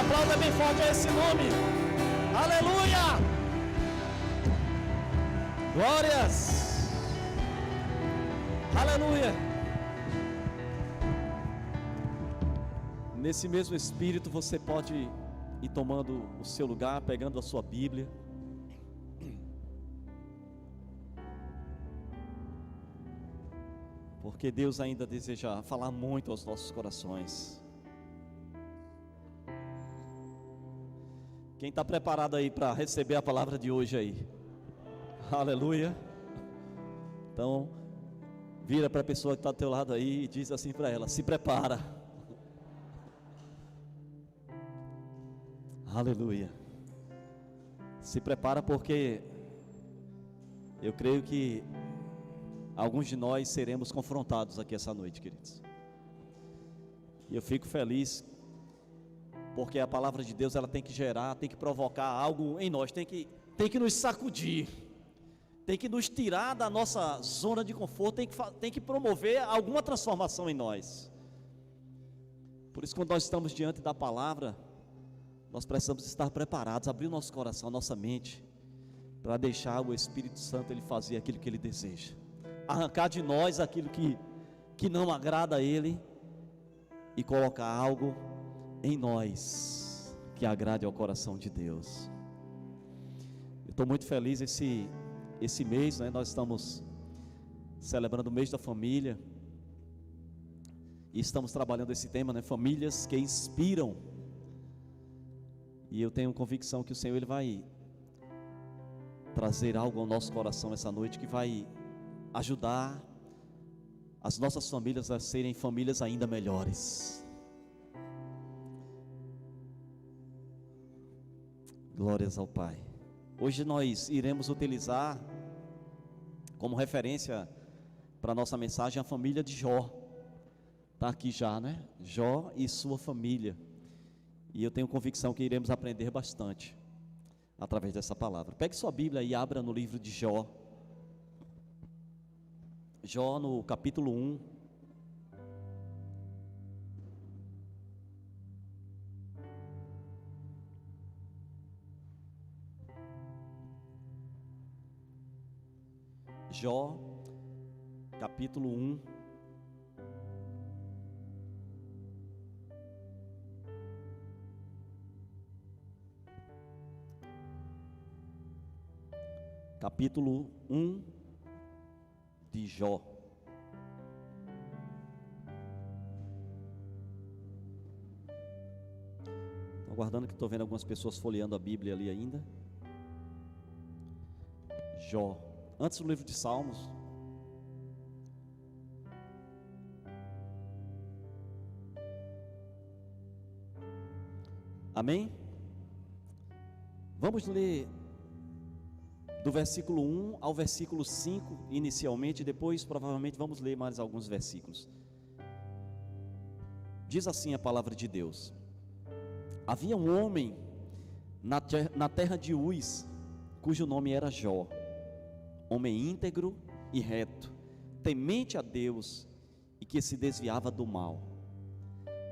Aplauda bem forte esse nome. Aleluia! Glórias! Aleluia! Nesse mesmo espírito você pode ir tomando o seu lugar, pegando a sua Bíblia. Porque Deus ainda deseja falar muito aos nossos corações. Quem está preparado aí para receber a palavra de hoje aí? Aleluia. Então, vira para a pessoa que está ao teu lado aí e diz assim para ela: se prepara. Aleluia. Se prepara, porque eu creio que alguns de nós seremos confrontados aqui essa noite, queridos. E eu fico feliz, porque a palavra de Deus, ela tem que gerar, tem que provocar algo em nós, tem que nos sacudir, tem que nos tirar da nossa zona de conforto, tem que promover alguma transformação em nós. Por isso, quando nós estamos diante da palavra, nós precisamos estar preparados, abrir o nosso coração, a nossa mente, para deixar o Espírito Santo ele fazer aquilo que ele deseja, arrancar de nós aquilo que não agrada a ele e colocar algo em nós que agrade ao coração de Deus. Eu estou muito feliz esse mês, né? Nós estamos celebrando o mês da família e estamos trabalhando esse tema, né? Famílias que inspiram. E eu tenho convicção que o Senhor ele vai trazer algo ao nosso coração essa noite que vai ajudar as nossas famílias a serem famílias ainda melhores. Glórias ao Pai. Hoje nós iremos utilizar como referência para a nossa mensagem a família de Jó. Está aqui já, né? Jó e sua família. E eu tenho convicção que iremos aprender bastante através dessa palavra. Pegue sua Bíblia e abra no livro de Jó. Jó no capítulo 1. Jó, capítulo 1. Capítulo 1 de Jó. Estou aguardando, que estou vendo algumas pessoas folheando a Bíblia ali ainda. Jó. Antes do livro de Salmos. Amém? Vamos ler do versículo 1 ao versículo 5 inicialmente, depois provavelmente vamos ler mais alguns versículos. Diz assim a palavra de Deus: havia um homem na terra de Uz, cujo nome era Jó, homem íntegro e reto, temente a Deus e que se desviava do mal.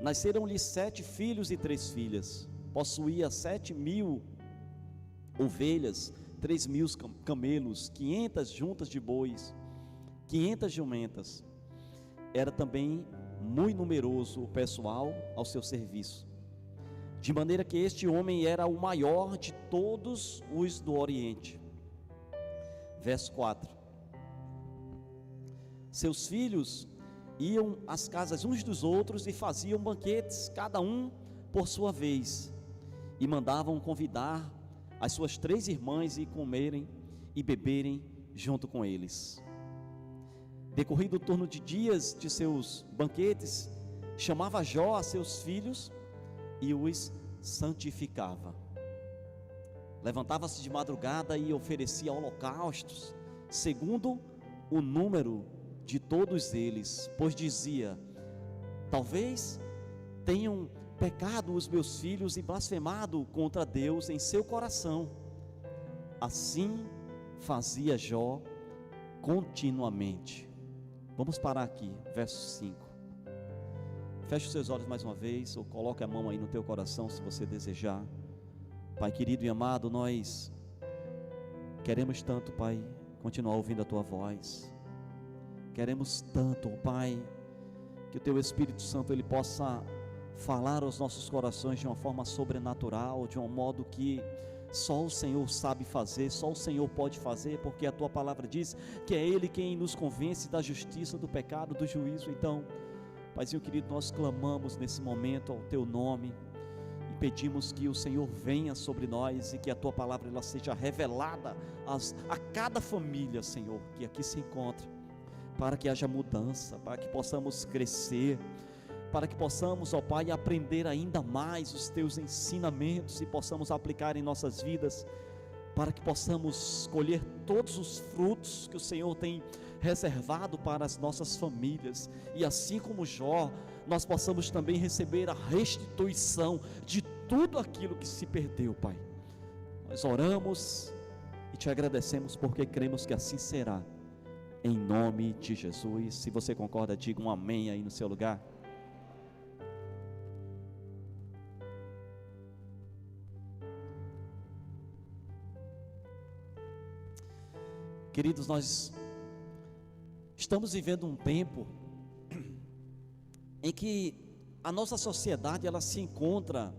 Nasceram-lhe 7 filhos e 3 filhas, possuía 7.000 ovelhas, 3.000 camelos, 500 juntas de bois, 500 jumentas. Era também muito numeroso o pessoal ao seu serviço, de maneira que este homem era o maior de todos os do Oriente. Verso 4: seus filhos iam às casas uns dos outros e faziam banquetes, cada um por sua vez, e mandavam convidar as suas 3 irmãs e comerem e beberem junto com eles. Decorrido o turno de dias de seus banquetes, chamava Jó a seus filhos e os santificava. Levantava-se de madrugada e oferecia holocaustos, segundo o número de todos eles, pois dizia: talvez tenham pecado os meus filhos e blasfemado contra Deus em seu coração. Assim fazia Jó continuamente. Vamos parar aqui, verso 5. Feche os seus olhos mais uma vez, ou coloque a mão aí no teu coração, se você desejar. Pai querido e amado, nós queremos tanto, Pai, continuar ouvindo a Tua voz. Queremos tanto, Pai, que o Teu Espírito Santo, Ele possa falar aos nossos corações de uma forma sobrenatural, de um modo que só o Senhor sabe fazer, só o Senhor pode fazer, porque a Tua palavra diz que é Ele quem nos convence da justiça, do pecado, do juízo. Então, Paizinho querido, nós clamamos nesse momento ao Teu nome e pedimos que o Senhor venha sobre nós e que a Tua palavra ela seja revelada a cada família, Senhor, que aqui se encontra, para que haja mudança, para que possamos crescer, para que possamos, ó Pai, aprender ainda mais os Teus ensinamentos e possamos aplicar em nossas vidas, para que possamos colher todos os frutos que o Senhor tem reservado para as nossas famílias, e assim como Jó, nós possamos também receber a restituição de tudo aquilo que se perdeu, Pai. Nós oramos e Te agradecemos porque cremos que assim será, em nome de Jesus. Se você concorda, diga um amém aí no seu lugar. Queridos, nós estamos vivendo um tempo em que a nossa sociedade ela se encontra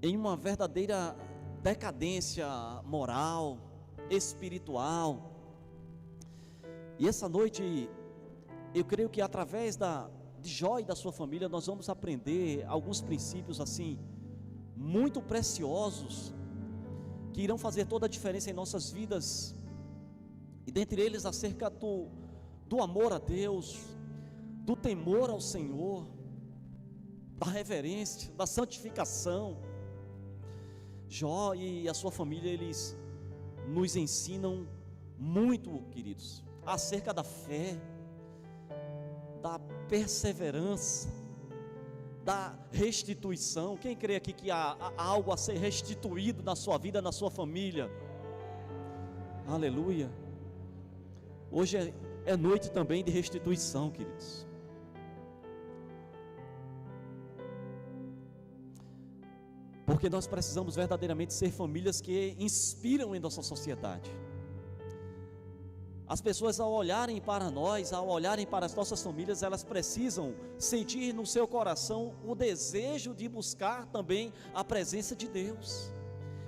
em uma verdadeira decadência moral, espiritual. E essa noite, eu creio que através de Jó e da sua família, nós vamos aprender alguns princípios assim, muito preciosos, que irão fazer toda a diferença em nossas vidas. E dentre eles acerca do amor a Deus, do temor ao Senhor, da reverência, da santificação. Jó e a sua família, eles nos ensinam muito, queridos, acerca da fé, da perseverança, da restituição. Quem crê aqui que há algo a ser restituído na sua vida, na sua família? Aleluia. Hoje é noite também de restituição, queridos. Porque nós precisamos verdadeiramente ser famílias que inspiram em nossa sociedade. As pessoas, ao olharem para nós, ao olharem para as nossas famílias, elas precisam sentir no seu coração o desejo de buscar também a presença de Deus,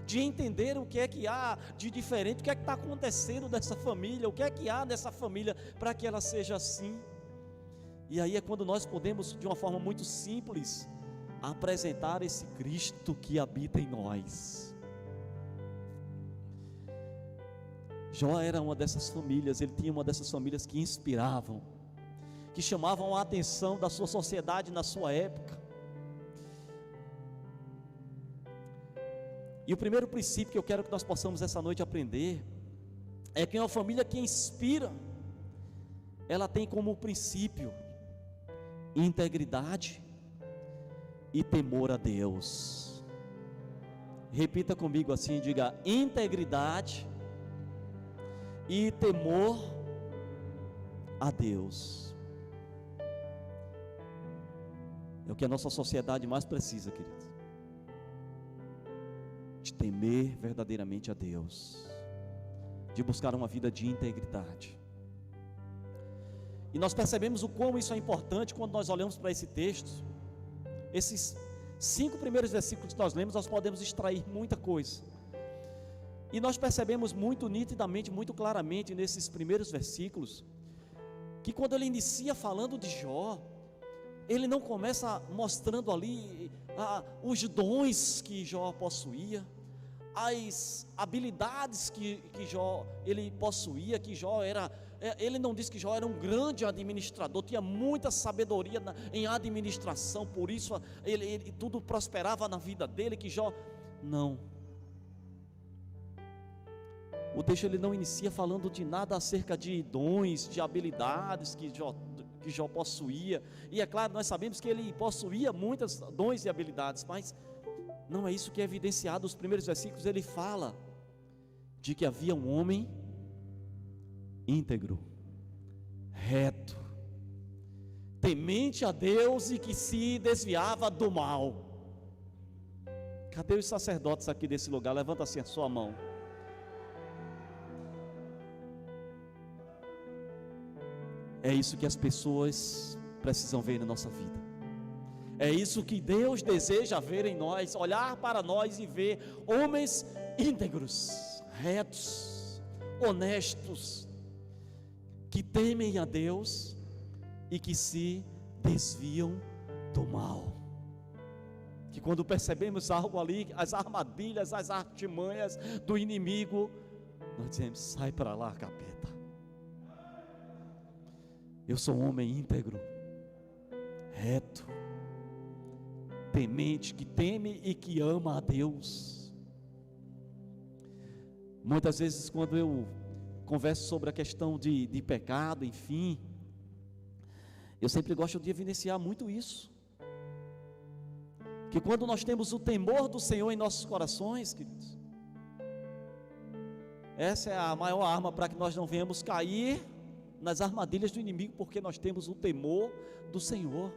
de entender o que é que há de diferente, o que é que está acontecendo nessa família, o que é que há nessa família para que ela seja assim. E aí é quando nós podemos, de uma forma muito simples, apresentar esse Cristo que habita em nós. Jó era uma dessas famílias, ele tinha uma dessas famílias que inspiravam, que chamavam a atenção da sua sociedade na sua época. E o primeiro princípio que eu quero que nós possamos essa noite aprender é que uma família que inspira, ela tem como princípio integridade e temor a Deus. Repita comigo assim, diga: integridade e temor a Deus. É o que a nossa sociedade mais precisa, queridos, de temer verdadeiramente a Deus, de buscar uma vida de integridade. E nós percebemos o quão isso é importante quando nós olhamos para esse texto. Esses 5 primeiros versículos que nós lemos, nós podemos extrair muita coisa. E nós percebemos muito nitidamente, muito claramente nesses primeiros versículos, que quando ele inicia falando de Jó, ele não começa mostrando ali os dons que Jó possuía, as habilidades que Jó ele possuía, que Jó era, ele não diz que Jó era um grande administrador, tinha muita sabedoria em administração, por isso ele tudo prosperava na vida dele, que Jó, não. O texto ele não inicia falando de nada acerca de dons, de habilidades que Jó possuía, e é claro, nós sabemos que ele possuía muitos dons e habilidades, mas não é isso que é evidenciado. Nos primeiros versículos ele fala de que havia um homem íntegro, reto, temente a Deus e que se desviava do mal. Cadê os sacerdotes aqui desse lugar? Levanta assim a sua mão. É isso que as pessoas precisam ver na nossa vida. É isso que Deus deseja ver em nós, olhar para nós e ver homens íntegros, retos, honestos, que temem a Deus e que se desviam do mal. Que quando percebemos algo ali, as armadilhas, as artimanhas do inimigo, nós dizemos: sai para lá, capeta. Eu sou um homem íntegro, reto, temente, que teme e que ama a Deus. Muitas vezes quando eu converso sobre a questão de pecado, enfim, eu sempre gosto de evidenciar muito isso. Que quando nós temos o temor do Senhor em nossos corações, queridos, essa é a maior arma para que nós não venhamos cair nas armadilhas do inimigo, porque nós temos o temor do Senhor.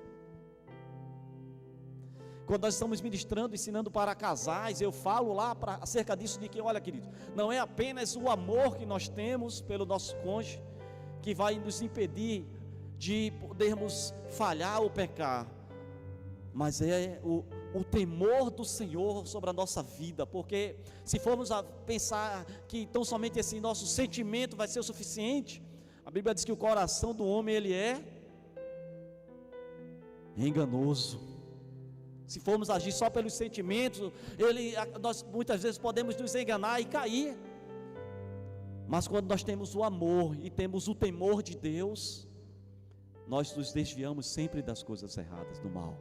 Quando nós estamos ministrando, ensinando para casais, eu falo lá acerca disso, de que, olha, querido, não é apenas o amor que nós temos pelo nosso cônjuge que vai nos impedir de podermos falhar ou pecar, mas é o temor do Senhor sobre a nossa vida. Porque se formos a pensar que tão somente esse nosso sentimento vai ser o suficiente, a Bíblia diz que o coração do homem, ele é enganoso. Se formos agir só pelos sentimentos, nós muitas vezes podemos nos enganar e cair. Mas quando nós temos o amor e temos o temor de Deus, nós nos desviamos sempre das coisas erradas, do mal.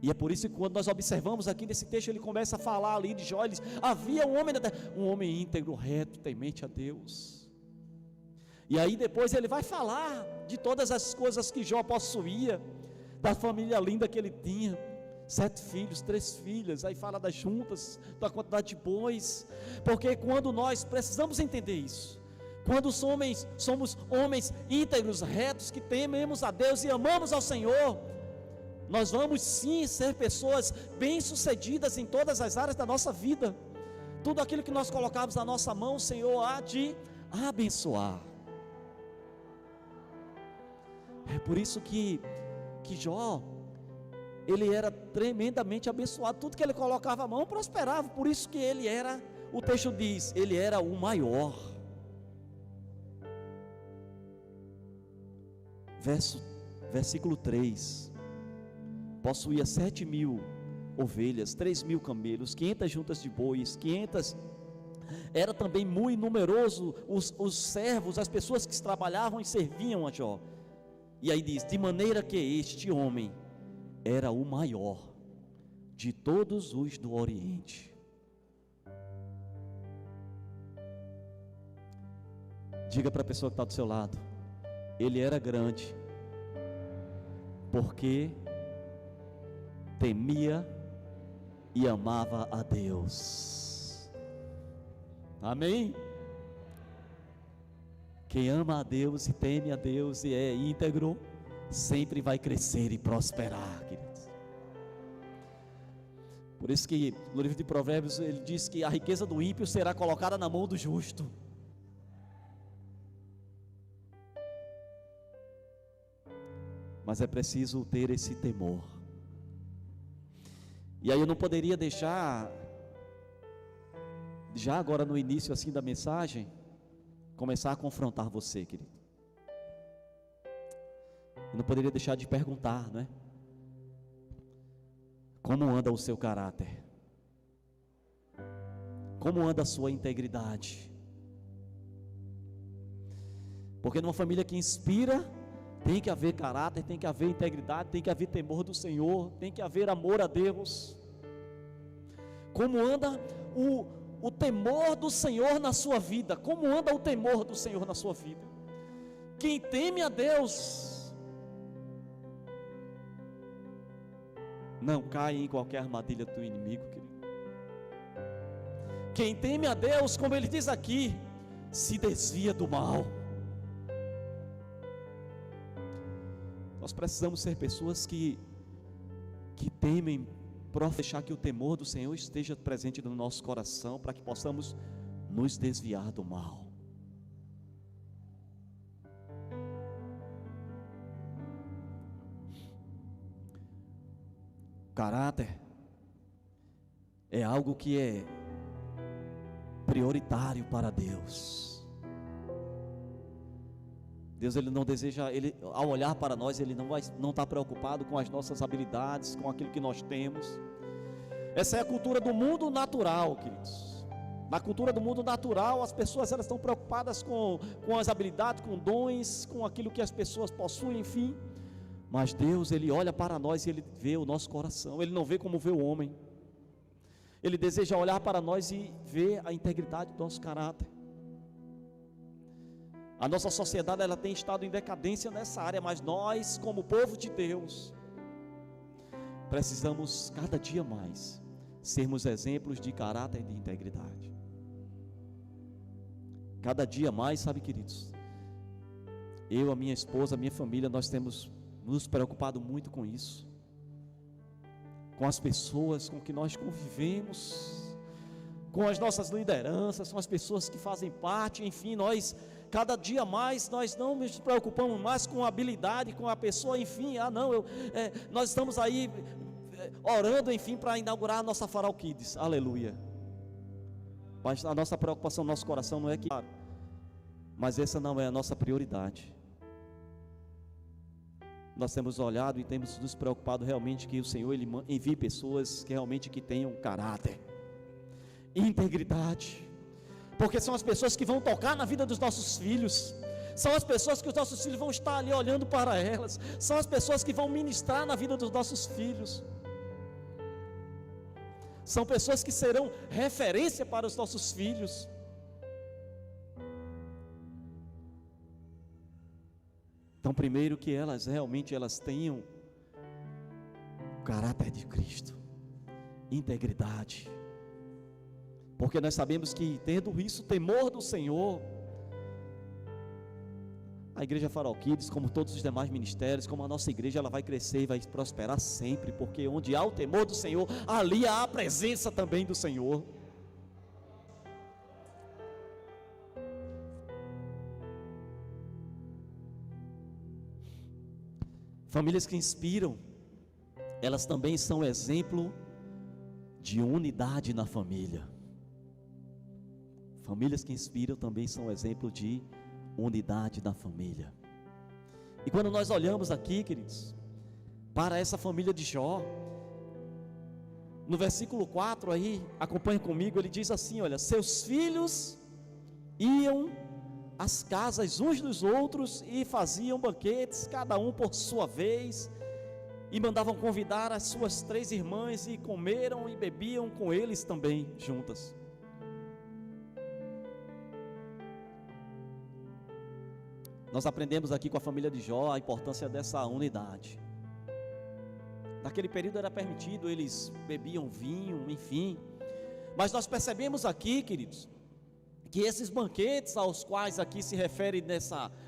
E é por isso que quando nós observamos aqui nesse texto, ele começa a falar ali de Jó, ele diz: havia um homem íntegro, reto, temente a Deus. E aí depois ele vai falar de todas as coisas que Jó possuía, da família linda que ele tinha, 7 filhos, 3 filhas, aí fala das juntas, da quantidade de bois, porque quando nós precisamos entender isso, quando somos homens íntegros, retos, que tememos a Deus e amamos ao Senhor, nós vamos sim ser pessoas bem-sucedidas em todas as áreas da nossa vida. Tudo aquilo que nós colocarmos na nossa mão, o Senhor há de abençoar. É por isso que Jó, ele era tremendamente abençoado. Tudo que ele colocava a mão prosperava. Por isso que ele era, o texto diz, ele era o maior. Versículo 3: possuía 7.000 ovelhas, 3.000 camelos, 500 juntas de bois, 500. Era também muito numeroso os servos, as pessoas que trabalhavam e serviam a Jó. E aí diz: de maneira que este homem era o maior de todos os do Oriente. Diga para a pessoa que está do seu lado: ele era grande, porque temia e amava a Deus. Amém? Quem ama a Deus e teme a Deus e é íntegro, sempre vai crescer e prosperar, queridos. Por isso que no livro de Provérbios ele diz que a riqueza do ímpio será colocada na mão do justo. Mas é preciso ter esse temor. E aí eu não poderia deixar, já agora no início assim da mensagem, começar a confrontar você, querido. Eu não poderia deixar de perguntar, não é? Como anda o seu caráter? Como anda a sua integridade? Porque numa família que inspira, tem que haver caráter, tem que haver integridade, tem que haver temor do Senhor, tem que haver amor a Deus. Como anda o temor do Senhor na sua vida? Como anda o temor do Senhor na sua vida? Quem teme a Deus não cai em qualquer armadilha do inimigo, querido. Quem teme a Deus, como ele diz aqui, se desvia do mal. Nós precisamos ser pessoas que temem, deixar que o temor do Senhor esteja presente no nosso coração, para que possamos nos desviar do mal. Caráter é algo que é prioritário para Deus. Deus, Ele não deseja, ao olhar para nós, Ele não está preocupado com as nossas habilidades, com aquilo que nós temos. Essa é a cultura do mundo natural, queridos. Na cultura do mundo natural, as pessoas elas estão preocupadas com as habilidades, com dons, com aquilo que as pessoas possuem, enfim. Mas Deus, Ele olha para nós e Ele vê o nosso coração. Ele não vê como vê o homem. Ele deseja olhar para nós e ver a integridade do nosso caráter. A nossa sociedade ela tem estado em decadência nessa área, mas nós, como povo de Deus, precisamos cada dia mais sermos exemplos de caráter e de integridade. Cada dia mais, sabe, queridos, eu, a minha esposa, a minha família, nós temos nos preocupado muito com isso, com as pessoas com que nós convivemos, com as nossas lideranças, com as pessoas que fazem parte, enfim, cada dia mais, nós não nos preocupamos mais com a habilidade, com a pessoa, enfim, nós estamos aí orando, enfim, para inaugurar a nossa Farol Kids, aleluia. Mas a nossa preocupação no nosso coração não é que, mas essa não é a nossa prioridade. Nós temos olhado e temos nos preocupado realmente que o Senhor Ele envie pessoas que realmente que tenham caráter, integridade, porque são as pessoas que vão tocar na vida dos nossos filhos, são as pessoas que os nossos filhos vão estar ali olhando para elas, são as pessoas que vão ministrar na vida dos nossos filhos, são pessoas que serão referência para os nossos filhos. Então, primeiro que elas realmente tenham o caráter de Cristo, integridade, porque nós sabemos que tendo isso, temor do Senhor, a igreja Farol Kids, como todos os demais ministérios, como a nossa igreja, ela vai crescer e vai prosperar sempre, porque onde há o temor do Senhor, ali há a presença também do Senhor. Famílias que inspiram, elas também são exemplo de unidade na família. Famílias que inspiram também são exemplo de unidade na família. E quando nós olhamos aqui, queridos, para essa família de Jó, no versículo 4 aí, acompanhe comigo, ele diz assim, olha, seus filhos iam as casas uns dos outros e faziam banquetes, cada um por sua vez, e mandavam convidar as suas 3 irmãs, e comeram e bebiam com eles também juntas. Nós aprendemos aqui com a família de Jó a importância dessa unidade. Naquele período era permitido, eles bebiam vinho, enfim, mas nós percebemos aqui, queridos, que esses banquetes aos quais aqui se refere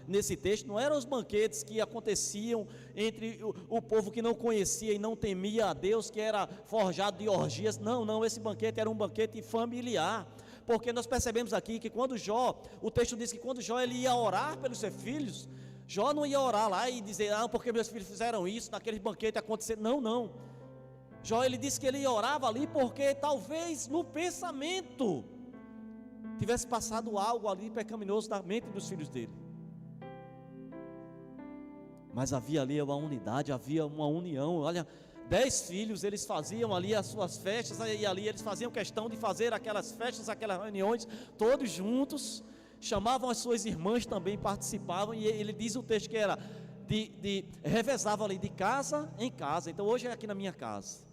nesse texto, não eram os banquetes que aconteciam entre o povo que não conhecia e não temia a Deus, que era forjado de orgias. Não, esse banquete era um banquete familiar, porque nós percebemos aqui que quando Jó, o texto diz que quando Jó ele ia orar pelos seus filhos, Jó não ia orar lá e dizer, porque meus filhos fizeram isso, naquele banquete acontecer, não, Jó ele disse que ele orava ali porque talvez no pensamento tivesse passado algo ali pecaminoso na mente dos filhos dele, mas havia ali uma unidade, havia uma união. Olha, 10 filhos, eles faziam ali as suas festas, e ali eles faziam questão de fazer aquelas festas, aquelas reuniões, todos juntos, chamavam as suas irmãs também, participavam, e ele diz o texto que era, revezava ali de casa em casa. Então hoje é aqui na minha casa,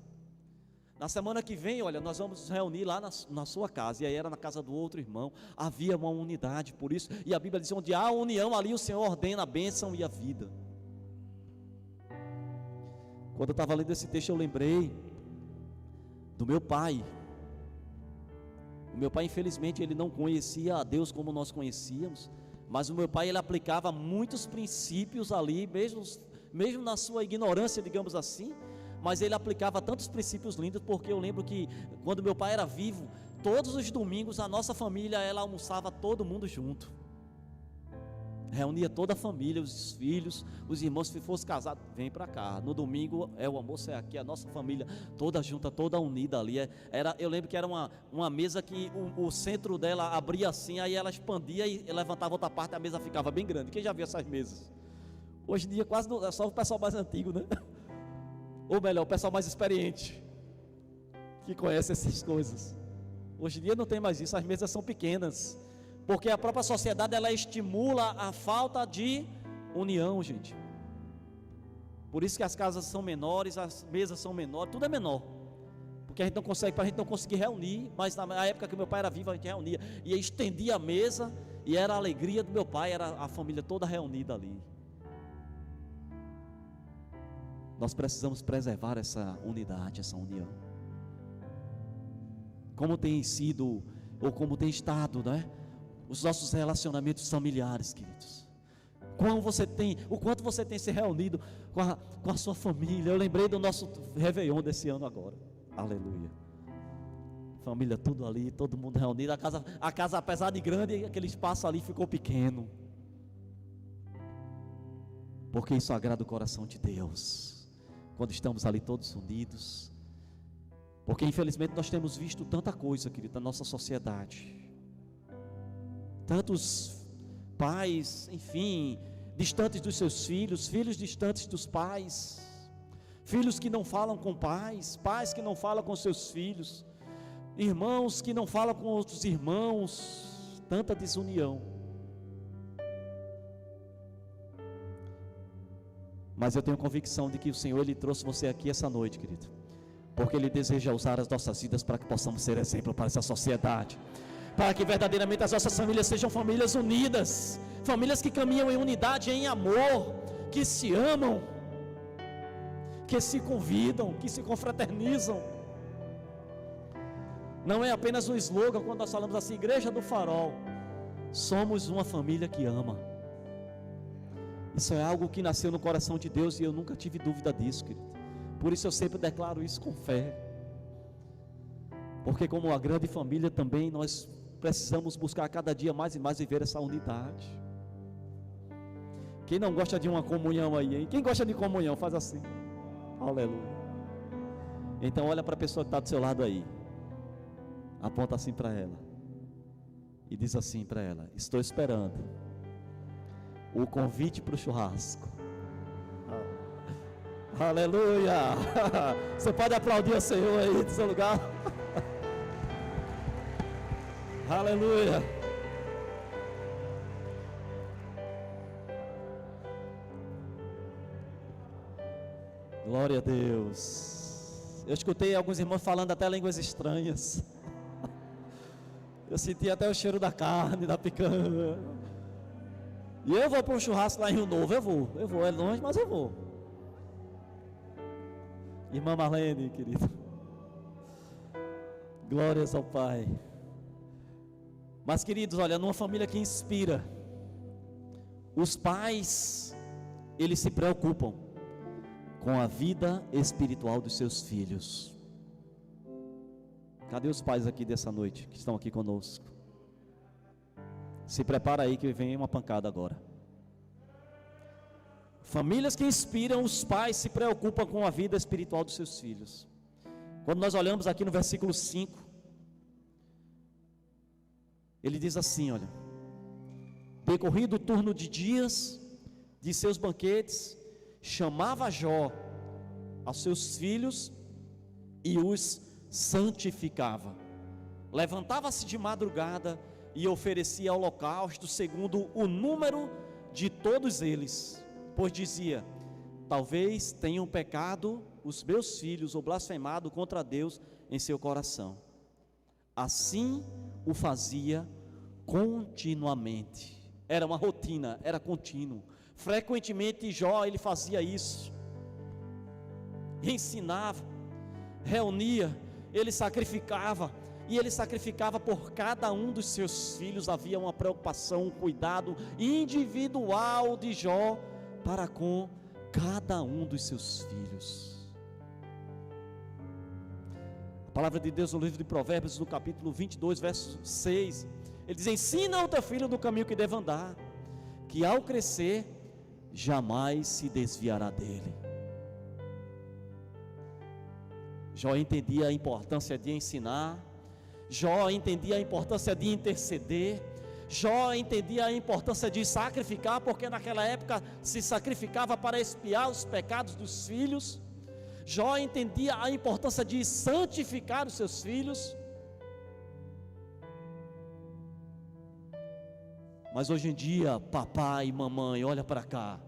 na semana que vem, olha, nós vamos nos reunir lá na sua casa, e aí era na casa do outro irmão. Havia uma unidade, por isso, e a Bíblia diz, onde há união, ali o Senhor ordena a bênção e a vida. Quando eu estava lendo esse texto, eu lembrei do meu pai. O meu pai, infelizmente, ele não conhecia a Deus como nós conhecíamos, mas o meu pai, ele aplicava muitos princípios ali, mesmo na sua ignorância, digamos assim, mas ele aplicava tantos princípios lindos, porque eu lembro que quando meu pai era vivo, todos os domingos a nossa família, ela almoçava todo mundo junto, reunia toda a família, os filhos, os irmãos, se fosse casado, vem para cá, no domingo o almoço é aqui, a nossa família toda junta, toda unida ali, eu lembro que era uma mesa que o centro dela abria assim, aí ela expandia e levantava outra parte, a mesa ficava bem grande. Quem já viu essas mesas? Hoje em dia quase é só o pessoal mais antigo, né? Ou melhor, o pessoal mais experiente, que conhece essas coisas. Hoje em dia não tem mais isso, as mesas são pequenas, porque a própria sociedade, ela estimula a falta de união, gente. Por isso que as casas são menores, as mesas são menores, tudo é menor, porque a gente não consegue, para a gente não conseguir reunir. Mas na época que meu pai era vivo, a gente reunia, e estendia a mesa, e era a alegria do meu pai, era a família toda reunida ali. Nós precisamos preservar essa unidade, essa união. Como tem sido, ou como tem estado, né? Os nossos relacionamentos familiares, queridos. O quanto você tem se reunido com a sua família. Eu lembrei do nosso Réveillon desse ano agora. Aleluia. Família tudo ali, todo mundo reunido. A casa apesar de grande, aquele espaço ali ficou pequeno. Porque isso agrada o coração de Deus, quando estamos ali todos unidos. Porque infelizmente nós temos visto tanta coisa, querido, na nossa sociedade. Tantos pais, enfim, distantes dos seus filhos, filhos distantes dos pais, filhos que não falam com pais, pais que não falam com seus filhos, irmãos que não falam com outros irmãos, tanta desunião. Mas eu tenho convicção de que o Senhor, Ele trouxe você aqui essa noite, querido, porque Ele deseja usar as nossas vidas para que possamos ser exemplo para essa sociedade, para que verdadeiramente as nossas famílias sejam famílias unidas, famílias que caminham em unidade, em amor, que se amam, que se convidam, que se confraternizam. Não é apenas um slogan quando nós falamos assim, Igreja do Farol. Somos uma família que ama. Isso é algo que nasceu no coração de Deus, e eu nunca tive dúvida disso, querido. Por isso eu sempre declaro isso com fé, porque como uma grande família também, nós precisamos buscar cada dia mais e mais viver essa unidade. Quem não gosta de uma comunhão aí, hein? Quem gosta de comunhão, faz assim, aleluia. Então olha para a pessoa que está do seu lado aí, aponta assim para ela, e diz assim para ela: estou esperando o convite para o churrasco. Aleluia. Você pode aplaudir o Senhor aí do seu lugar. Aleluia. Glória a Deus. Eu escutei alguns irmãos falando até línguas estranhas. Eu senti até o cheiro da carne, da picanha. E eu vou para um churrasco lá em Rio Novo. Eu vou, é longe, mas eu vou. Irmã Marlene, querida, glórias ao Pai. Mas, queridos, olha, numa família que inspira, os pais, eles se preocupam com a vida espiritual dos seus filhos. Cadê os pais aqui dessa noite, que estão aqui conosco? Se prepara aí que vem uma pancada agora. Famílias que inspiram, os pais se preocupam com a vida espiritual dos seus filhos. Quando nós olhamos aqui no versículo 5, ele diz assim, olha: decorrido o turno de dias de seus banquetes, chamava Jó aos seus filhos e os santificava. Levantava-se de madrugada e oferecia holocausto segundo o número de todos eles, pois dizia: talvez tenham pecado os meus filhos ou blasfemado contra Deus em seu coração. Assim o fazia continuamente. Era uma rotina, era contínuo. Frequentemente Jó, ele fazia isso. Ensinava, reunia, ele sacrificava. E ele sacrificava por cada um dos seus filhos. Havia uma preocupação, um cuidado individual de Jó para com cada um dos seus filhos. A palavra de Deus no livro de Provérbios, no capítulo 22, verso 6, ele diz: ensina ao teu filho do caminho que deve andar, que ao crescer jamais se desviará dele. Jó entendia a importância de ensinar, Jó entendia a importância de interceder, Jó entendia a importância de sacrificar, porque naquela época se sacrificava para expiar os pecados dos filhos. Jó entendia a importância de santificar os seus filhos. Mas hoje em dia, papai e mamãe, olha para cá.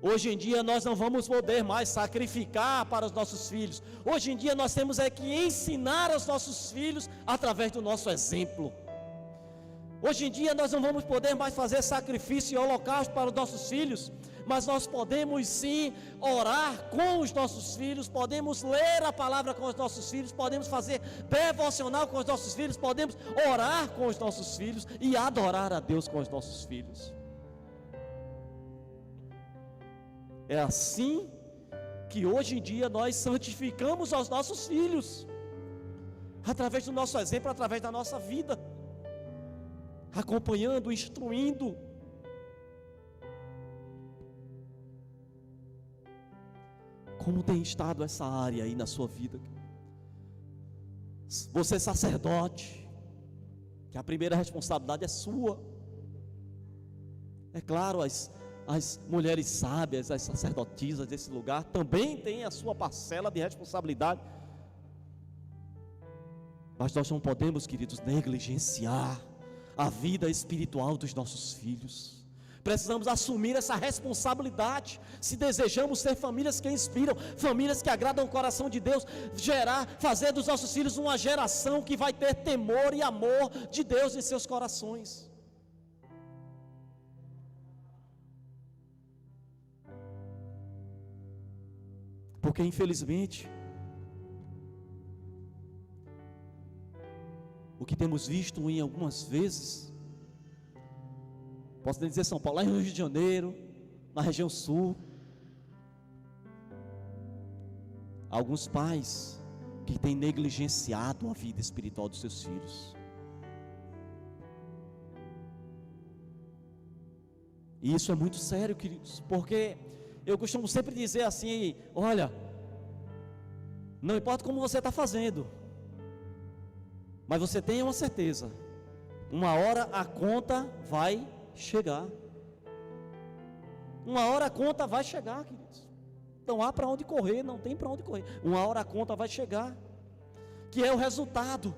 Hoje em dia nós não vamos poder mais sacrificar para os nossos filhos. Hoje em dia nós temos que ensinar aos nossos filhos através do nosso exemplo. Hoje em dia nós não vamos poder mais fazer sacrifício e holocausto para os nossos filhos, mas nós podemos sim orar com os nossos filhos, podemos ler a palavra com os nossos filhos, podemos fazer devocional com os nossos filhos, podemos orar com os nossos filhos e adorar a Deus com os nossos filhos. É assim que hoje em dia nós santificamos aos nossos filhos, através do nosso exemplo, através da nossa vida, acompanhando, instruindo. Como tem estado essa área aí na sua vida? Você é sacerdote, que a primeira responsabilidade é sua. É claro, as mulheres sábias, as sacerdotisas desse lugar também têm a sua parcela de responsabilidade. Mas nós não podemos, queridos, negligenciar a vida espiritual dos nossos filhos. Precisamos assumir essa responsabilidade, se desejamos ser famílias que inspiram, famílias que agradam o coração de Deus, fazer dos nossos filhos uma geração que vai ter temor e amor de Deus em seus corações. Porque infelizmente o que temos visto em algumas vezes, posso dizer São Paulo, lá no Rio de Janeiro, na região sul, alguns pais que têm negligenciado a vida espiritual dos seus filhos. E isso é muito sério, queridos, porque eu costumo sempre dizer assim: olha, não importa como você está fazendo, mas você tenha uma certeza, uma hora a conta vai chegar. Uma hora a conta vai chegar, queridos. Não há para onde correr, não tem para onde correr. Uma hora a conta vai chegar, que é o resultado,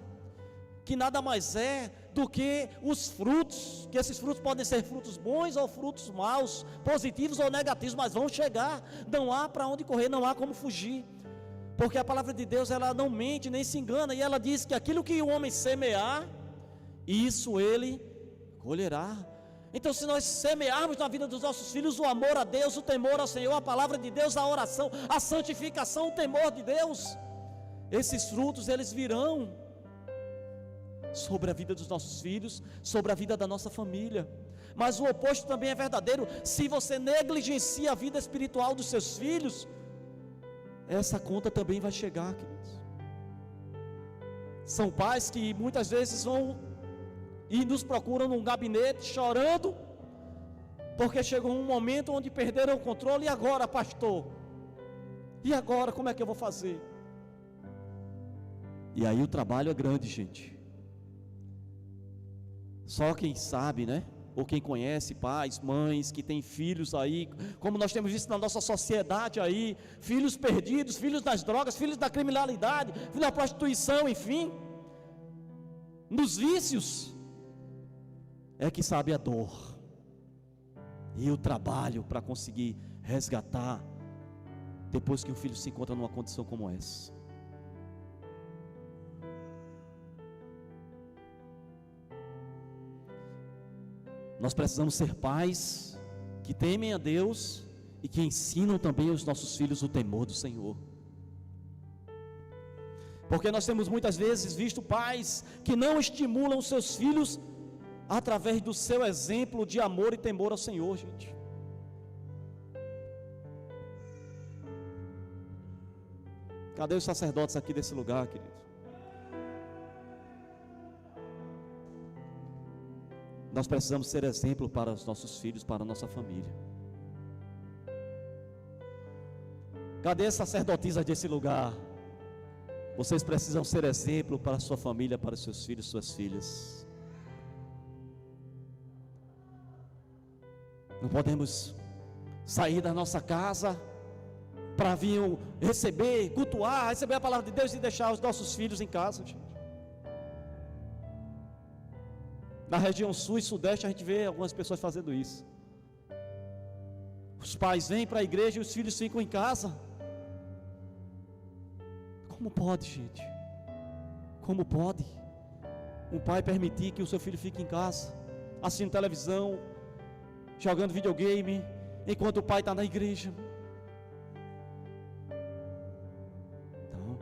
que nada mais é do que os frutos, que esses frutos podem ser frutos bons ou frutos maus, positivos ou negativos, mas vão chegar. Não há para onde correr, não há como fugir, porque a palavra de Deus, ela não mente nem se engana, e ela diz que aquilo que o homem semear, isso ele colherá. Então, se nós semearmos na vida dos nossos filhos o amor a Deus, o temor ao Senhor, a palavra de Deus, a oração, a santificação, o temor de Deus, esses frutos eles virão sobre a vida dos nossos filhos, sobre a vida da nossa família. Mas o oposto também é verdadeiro. Se você negligencia a vida espiritual dos seus filhos, essa conta também vai chegar, queridos. São pais que muitas vezes vão e nos procuram num gabinete chorando, porque chegou um momento onde perderam o controle. E agora, pastor? E agora, como é que eu vou fazer? E aí o trabalho é grande, gente. Só quem sabe, né? Ou quem conhece pais, mães que têm filhos aí, como nós temos visto na nossa sociedade aí, filhos perdidos, filhos das drogas, filhos da criminalidade, filhos da prostituição, enfim, nos vícios, é que sabe a dor e o trabalho para conseguir resgatar, depois que o filho se encontra numa condição como essa. Nós precisamos ser pais que temem a Deus e que ensinam também aos nossos filhos o temor do Senhor. Porque nós temos muitas vezes visto pais que não estimulam os seus filhos através do seu exemplo de amor e temor ao Senhor, gente. Cadê os sacerdotes aqui desse lugar, querido? Nós precisamos ser exemplo para os nossos filhos, para a nossa família. Cadê as sacerdotisas desse lugar? Vocês precisam ser exemplo para a sua família, para os seus filhos, suas filhas. Não podemos sair da nossa casa para vir receber, cultuar, receber a palavra de Deus e deixar os nossos filhos em casa, gente. Na região sul e sudeste a gente vê algumas pessoas fazendo isso. Os pais vêm para a igreja e os filhos ficam em casa. Como pode, gente? Como pode um pai permitir que o seu filho fique em casa, assistindo televisão, jogando videogame, enquanto o pai está na igreja? Então,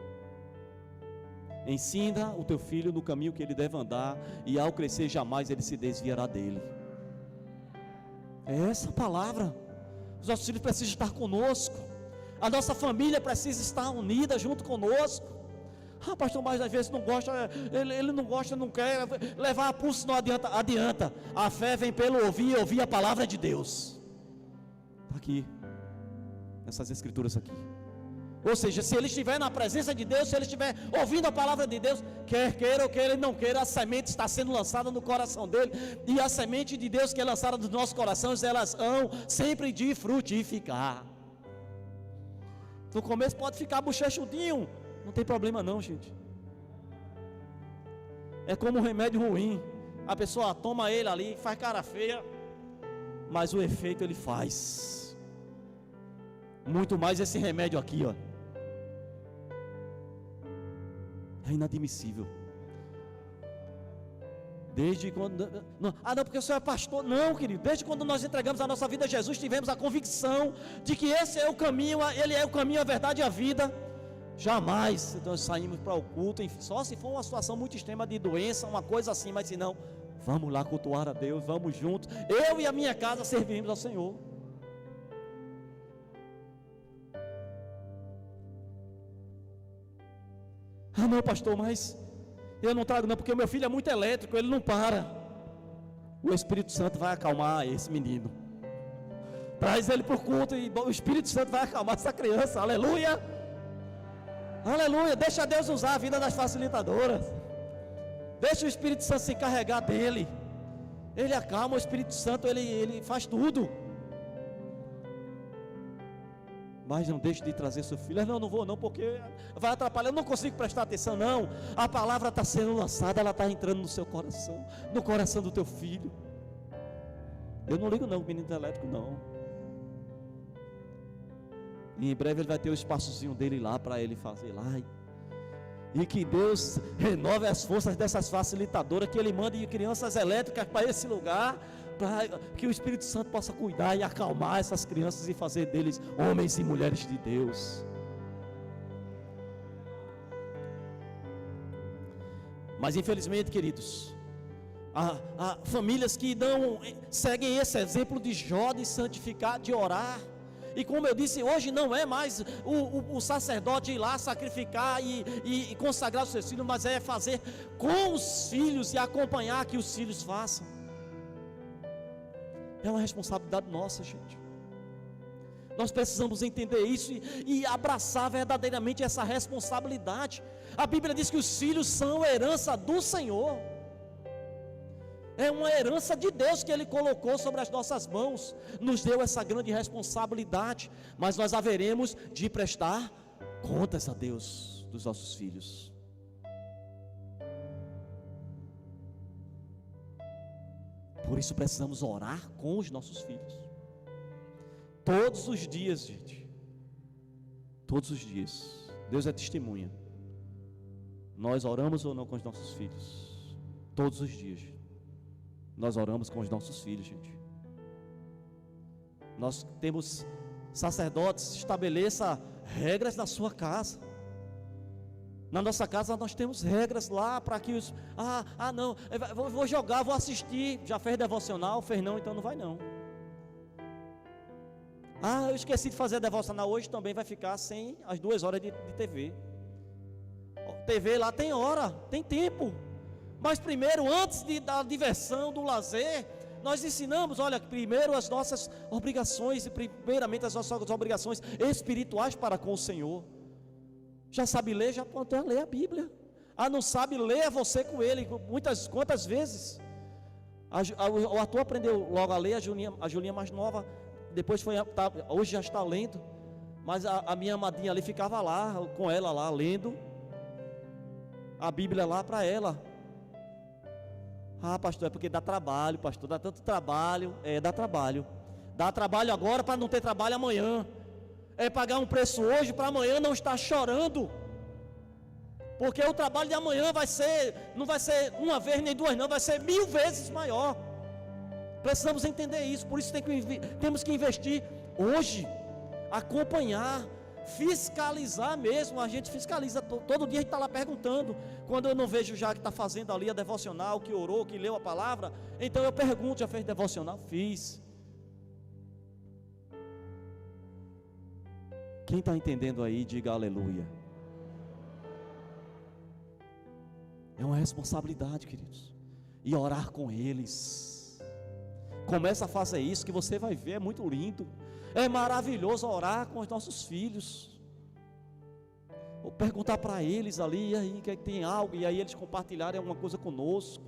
ensina o teu filho no caminho que ele deve andar, e ao crescer jamais ele se desviará dele. É essa a palavra. Os nossos filhos precisam estar conosco, a nossa família precisa estar unida junto conosco. Pastor, mas às vezes não gosta, ele não gosta, não quer levar a pulso, não adianta. A fé vem pelo ouvir e ouvir a palavra de Deus. Está aqui, nessas escrituras aqui. Ou seja, se ele estiver na presença de Deus, se ele estiver ouvindo a palavra de Deus, quer queira ou quer ele não queira, a semente está sendo lançada no coração dele. E a semente de Deus que é lançada nos nossos corações, elas hão sempre de frutificar. No começo pode ficar bochechudinho, não tem problema não, gente. É como um remédio ruim. A pessoa toma ele ali, faz cara feia, mas o efeito ele faz. Muito mais esse remédio aqui, ó. É inadmissível. Desde quando... não, porque o senhor é pastor. Não, querido, desde quando nós entregamos a nossa vida a Jesus, tivemos a convicção de que esse é o caminho, ele é o caminho, a verdade e a vida. Jamais nós saímos para o culto, só se for uma situação muito extrema de doença, uma coisa assim, mas se não, vamos lá cultuar a Deus, vamos juntos. Eu e a minha casa servimos ao Senhor. Não, pastor, mas eu não trago não, porque o meu filho é muito elétrico, ele não para. O Espírito Santo vai acalmar esse menino. Traz ele para o culto e o Espírito Santo vai acalmar essa criança. Aleluia. Aleluia. Deixa Deus usar a vida das facilitadoras. Deixa o Espírito Santo se encarregar dele. Ele acalma, o Espírito Santo, ele faz tudo. Mas não deixe de trazer seu filho. Não vou não, porque vai atrapalhar, eu não consigo prestar atenção não. A palavra está sendo lançada, ela está entrando no seu coração, no coração do teu filho. Eu não ligo não, o menino elétrico não. E em breve ele vai ter o espaçozinho dele lá, para ele fazer lá. E que Deus renove as forças dessas facilitadoras, que ele mande crianças elétricas para esse lugar, para que o Espírito Santo possa cuidar e acalmar essas crianças e fazer deles homens e mulheres de Deus. Mas infelizmente, queridos, há famílias que não seguem esse exemplo de Jó, de santificar, de orar. E como eu disse, hoje não é mais o sacerdote ir lá sacrificar e consagrar os seus filhos, mas é fazer com os filhos e acompanhar que os filhos façam. É uma responsabilidade nossa, gente. Nós precisamos entender isso e abraçar verdadeiramente essa responsabilidade. A Bíblia diz que os filhos são herança do Senhor. É uma herança de Deus que Ele colocou sobre as nossas mãos. Nos deu essa grande responsabilidade. Mas nós haveremos de prestar contas a Deus dos nossos filhos. Por isso precisamos orar com os nossos filhos. Todos os dias, gente. Todos os dias. Deus é testemunha. Nós oramos ou não com os nossos filhos? Todos os dias. Nós oramos com os nossos filhos, gente. Nós temos sacerdotes, estabeleça regras na sua casa. Na nossa casa nós temos regras lá para que os... não, vou jogar, vou assistir. Já fez devocional? Fez não, então não vai não. Ah, eu esqueci de fazer a devocional hoje, também vai ficar sem as 2 horas de TV. TV lá tem hora, tem tempo. Mas primeiro, antes da diversão, do lazer, nós ensinamos, olha, primeiro as nossas obrigações, e primeiramente as nossas obrigações espirituais para com o Senhor. Já sabe ler, já pode ler a Bíblia. Ah, não sabe, leia você com ele. Quantas vezes? O Arthur aprendeu logo a ler, a Julinha mais nova, depois hoje já está lendo, mas a minha amadinha ali ficava lá, com ela lá, lendo a Bíblia lá para ela. Ah, pastor, é porque dá trabalho, pastor, dá tanto trabalho. Dá trabalho. Dá trabalho agora para não ter trabalho amanhã. É pagar um preço hoje para amanhã não estar chorando. Porque o trabalho de amanhã não vai ser uma vez nem 2 não, vai ser 1000 vezes maior. Precisamos entender isso, por isso temos que investir hoje, acompanhar, fiscalizar mesmo. A gente fiscaliza, todo dia a gente está lá perguntando. Quando eu não vejo já que está fazendo ali a devocional, que orou, que leu a palavra, então eu pergunto, já fez devocional? Fiz. Quem está entendendo aí, diga aleluia. É uma responsabilidade, queridos, e orar com eles. Começa a fazer isso que você vai ver, é muito lindo, é maravilhoso orar com os nossos filhos. Vou perguntar para eles ali, e aí, que tem algo, e aí eles compartilharem alguma coisa conosco.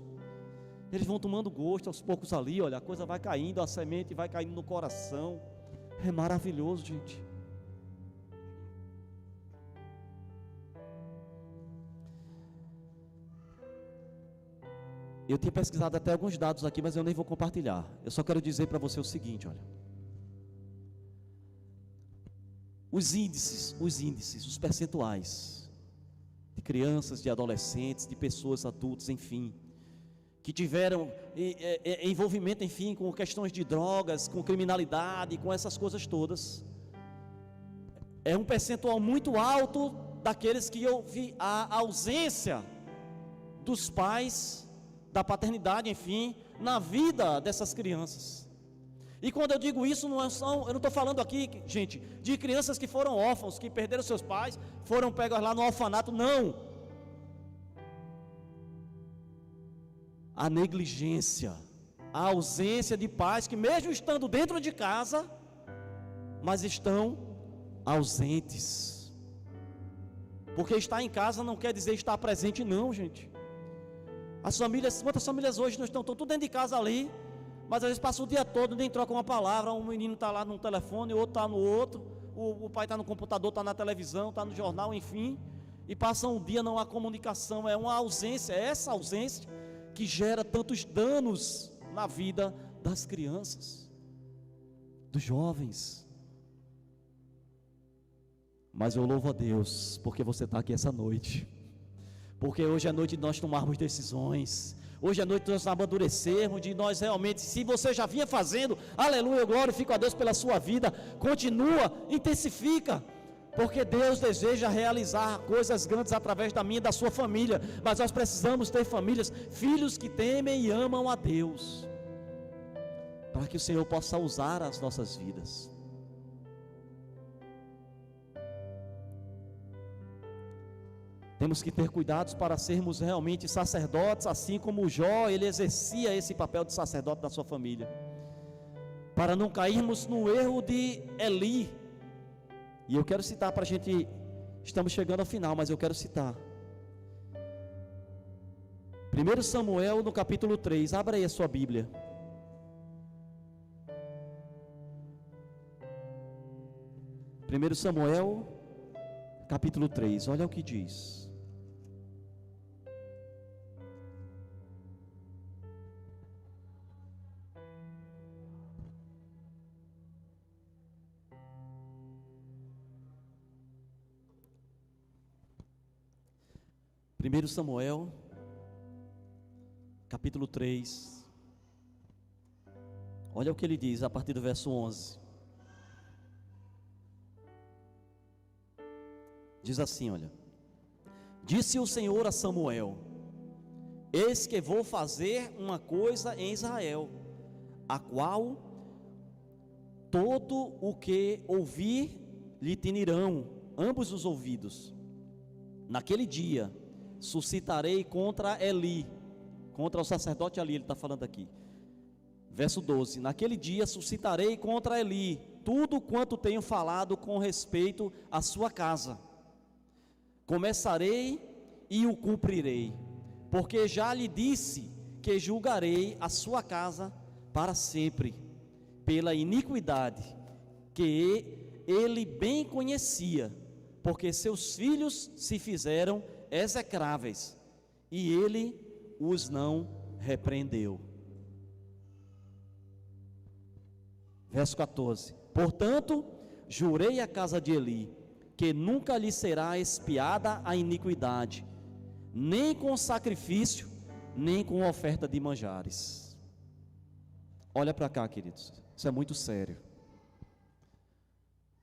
Eles vão tomando gosto aos poucos ali, olha, a coisa vai caindo, a semente vai caindo no coração. É maravilhoso, gente. Eu tinha pesquisado até alguns dados aqui, mas eu nem vou compartilhar. Eu só quero dizer para você o seguinte, olha. Os índices, os percentuais de crianças, de adolescentes, de pessoas adultas, enfim, que tiveram envolvimento, enfim, com questões de drogas, com criminalidade, com essas coisas todas, é um percentual muito alto daqueles que houve a ausência dos pais, da paternidade, enfim, na vida dessas crianças. E quando eu digo isso, eu não estou falando aqui, gente, de crianças que foram órfãos, que perderam seus pais, foram pegas lá no orfanato, não. A negligência, a ausência de pais que mesmo estando dentro de casa, mas estão ausentes. Porque estar em casa não quer dizer estar presente, não, gente. As famílias, quantas famílias hoje não estão tudo dentro de casa ali, mas às vezes passa o dia todo, nem troca uma palavra. Um menino está lá no telefone, o outro está no outro, o pai está no computador, está na televisão, está no jornal, enfim, e passa um dia, não há comunicação. É uma ausência, é essa ausência que gera tantos danos na vida das crianças, dos jovens. Mas eu louvo a Deus, porque você está aqui essa noite. Porque hoje é noite de nós tomarmos decisões. Hoje é noite de nós amadurecermos, de nós realmente, se você já vinha fazendo, aleluia, eu glorifico a Deus pela sua vida, continua, intensifica, porque Deus deseja realizar coisas grandes através da minha e da sua família, mas nós precisamos ter famílias, filhos que temem e amam a Deus, para que o Senhor possa usar as nossas vidas. Temos que ter cuidados para sermos realmente sacerdotes, assim como Jó, ele exercia esse papel de sacerdote na sua família, para não cairmos no erro de Eli. E eu quero citar para a gente, estamos chegando ao final, mas eu quero citar 1 Samuel no capítulo 3, abra aí a sua Bíblia. Primeiro Samuel, capítulo 3, olha o que diz. Primeiro Samuel, capítulo 3, olha o que ele diz a partir do verso 11. Diz assim, olha: disse o Senhor a Samuel: eis que vou fazer uma coisa em Israel, a qual todo o que ouvir lhe tinirão ambos os ouvidos. Naquele dia suscitarei contra Eli, contra o sacerdote Eli, ele está falando aqui. Verso 12: naquele dia suscitarei contra Eli tudo quanto tenho falado com respeito à sua casa. Começarei e o cumprirei, porque já lhe disse que julgarei a sua casa para sempre, pela iniquidade que ele bem conhecia, porque seus filhos se fizeram execráveis, e ele os não repreendeu. Verso 14: portanto, jurei à casa de Eli, que nunca lhe será expiada a iniquidade, nem com sacrifício, nem com oferta de manjares. Olha para cá, queridos, isso é muito sério.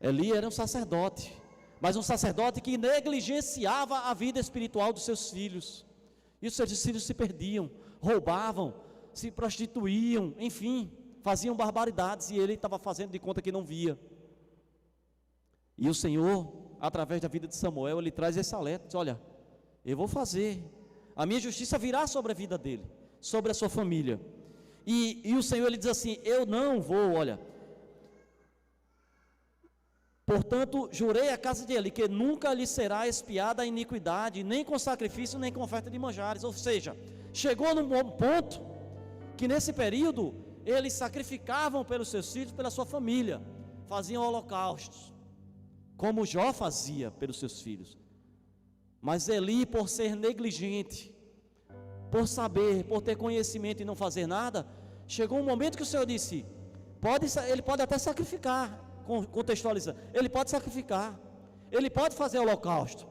Eli era um sacerdote, mas um sacerdote que negligenciava a vida espiritual dos seus filhos, e os seus filhos se perdiam, roubavam, se prostituíam, enfim, faziam barbaridades, e ele estava fazendo de conta que não via. E o Senhor, através da vida de Samuel, ele traz esse alerta, diz: olha, eu vou fazer, a minha justiça virá sobre a vida dele, sobre a sua família. E o Senhor, ele diz assim: eu não vou, olha, portanto, jurei à casa de Eli, que nunca lhe será expiada a iniquidade, nem com sacrifício, nem com oferta de manjares. Ou seja, chegou num bom ponto, que nesse período, eles sacrificavam pelos seus filhos, pela sua família, faziam holocaustos, como Jó fazia pelos seus filhos. Mas Eli, por ser negligente, por saber, por ter conhecimento e não fazer nada, chegou um momento que o Senhor disse: ele pode até sacrificar, contextualizando, ele pode sacrificar, ele pode fazer holocausto,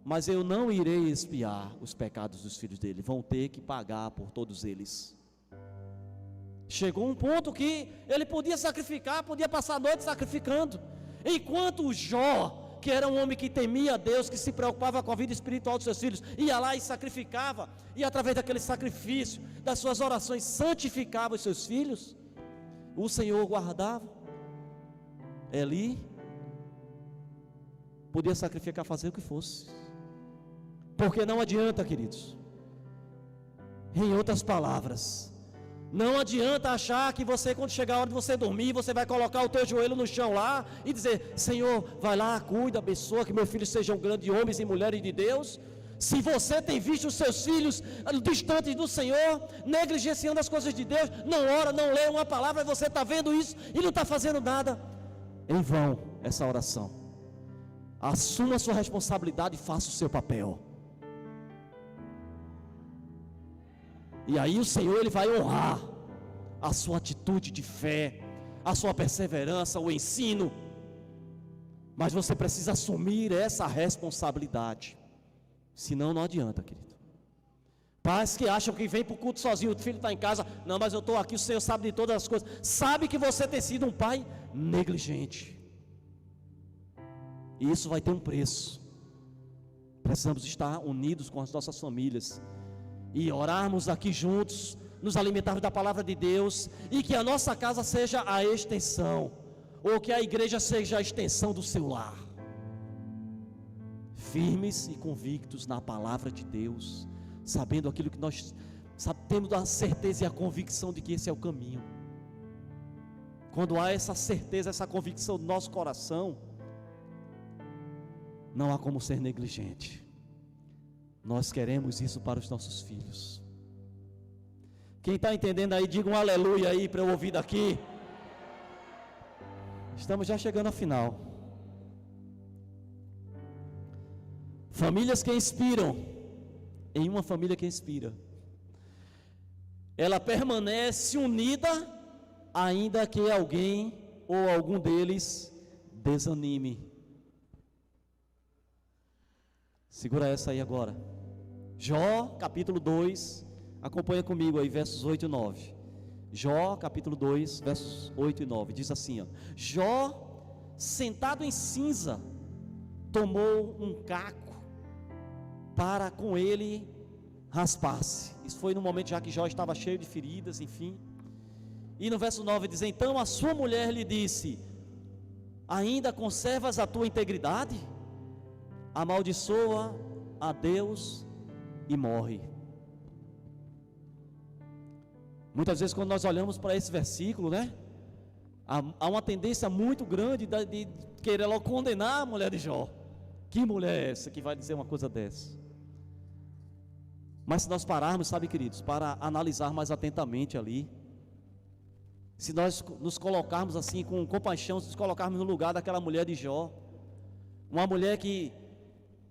mas eu não irei expiar os pecados dos filhos dele, vão ter que pagar por todos eles. Chegou um ponto que ele podia sacrificar, podia passar a noite sacrificando, enquanto Jó, que era um homem que temia a Deus, que se preocupava com a vida espiritual dos seus filhos, ia lá e sacrificava, e através daquele sacrifício, das suas orações, santificava os seus filhos. O Senhor guardava. Eli podia sacrificar, fazer o que fosse, porque não adianta, queridos. Em outras palavras, não adianta achar que você, quando chegar a hora de você dormir, você vai colocar o teu joelho no chão lá e dizer: Senhor, vai lá, cuida, abençoa, que meus filhos sejam grandes homens e mulheres de Deus. Se você tem visto os seus filhos distantes do Senhor, negligenciando as coisas de Deus, não ora, não lê uma palavra, e você está vendo isso e não está fazendo nada, em vão essa oração. Assuma a sua responsabilidade e faça o seu papel. E aí o Senhor, ele vai honrar a sua atitude de fé, a sua perseverança, o ensino. Mas você precisa assumir essa responsabilidade, senão não adianta, querido. Pais que acham que vem para o culto sozinho, o filho está em casa: não, mas eu estou aqui, o Senhor sabe de todas as coisas. Sabe que você tem sido um pai negligente, e isso vai ter um preço. Precisamos estar unidos com as nossas famílias e orarmos aqui juntos, nos alimentarmos da palavra de Deus, e que a nossa casa seja a extensão, ou que a igreja seja a extensão do seu lar, firmes e convictos na palavra de Deus, sabendo aquilo que nós temos a certeza e a convicção de que esse é o caminho. Quando há essa certeza, essa convicção no nosso coração, não há como ser negligente. Nós queremos isso para os nossos filhos. Quem está entendendo aí, diga um aleluia aí para eu ouvir daqui. Estamos já chegando ao final. Famílias que inspiram. Em uma família que inspira, ela permanece unida, ainda que alguém ou algum deles desanime. Segura essa aí agora. Jó, capítulo 2, acompanha comigo aí, versos 8 e 9. Jó, capítulo 2, versos 8 e 9, diz assim, ó: Jó, sentado em cinza, tomou um caco para com ele raspar-se. Isso foi no momento já que Jó estava cheio de feridas, enfim. E no verso 9 diz: então a sua mulher lhe disse: ainda conservas a tua integridade? Amaldiçoa a Deus e morre. Muitas vezes quando nós olhamos para esse versículo, né, há uma tendência muito grande de querer logo condenar a mulher de Jó. Que mulher é essa que vai dizer uma coisa dessa? Mas se nós pararmos, sabe, queridos, para analisar mais atentamente ali, se nós nos colocarmos assim com compaixão, se nos colocarmos no lugar daquela mulher de Jó, uma mulher que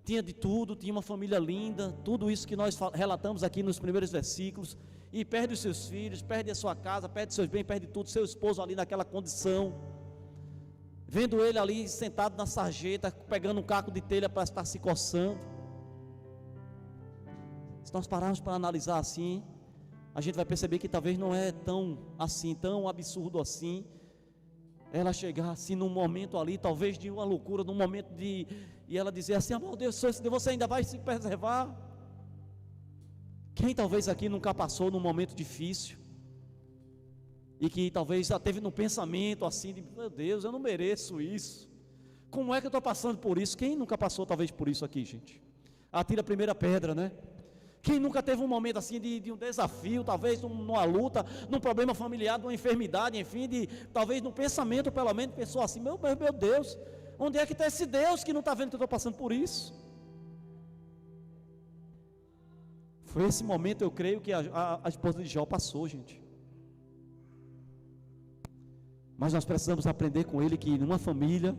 tinha de tudo, tinha uma família linda, tudo isso que nós relatamos aqui nos primeiros versículos, e perde os seus filhos, perde a sua casa, perde seus bens, perde tudo, seu esposo ali naquela condição, vendo ele ali sentado na sarjeta, pegando um caco de telha para estar se coçando. Se nós pararmos para analisar assim, a gente vai perceber que talvez não é tão assim, tão absurdo assim, ela chegar assim num momento ali, talvez de uma loucura, num momento de, e ela dizer assim: amor Deus, você ainda vai se preservar? Quem talvez aqui nunca passou num momento difícil, e que talvez já teve no pensamento assim, de meu Deus, eu não mereço isso, como é que eu estou passando por isso? Quem nunca passou talvez por isso aqui, gente? Atira a primeira pedra, né? Quem nunca teve um momento assim de um desafio, talvez numa luta, num problema familiar, numa enfermidade, enfim, talvez no pensamento, pelo menos, pensou assim: meu Deus, onde é que está esse Deus que não está vendo que eu estou passando por isso? Foi esse momento, eu creio, que a esposa de Jó passou, gente. Mas nós precisamos aprender com ele que numa família,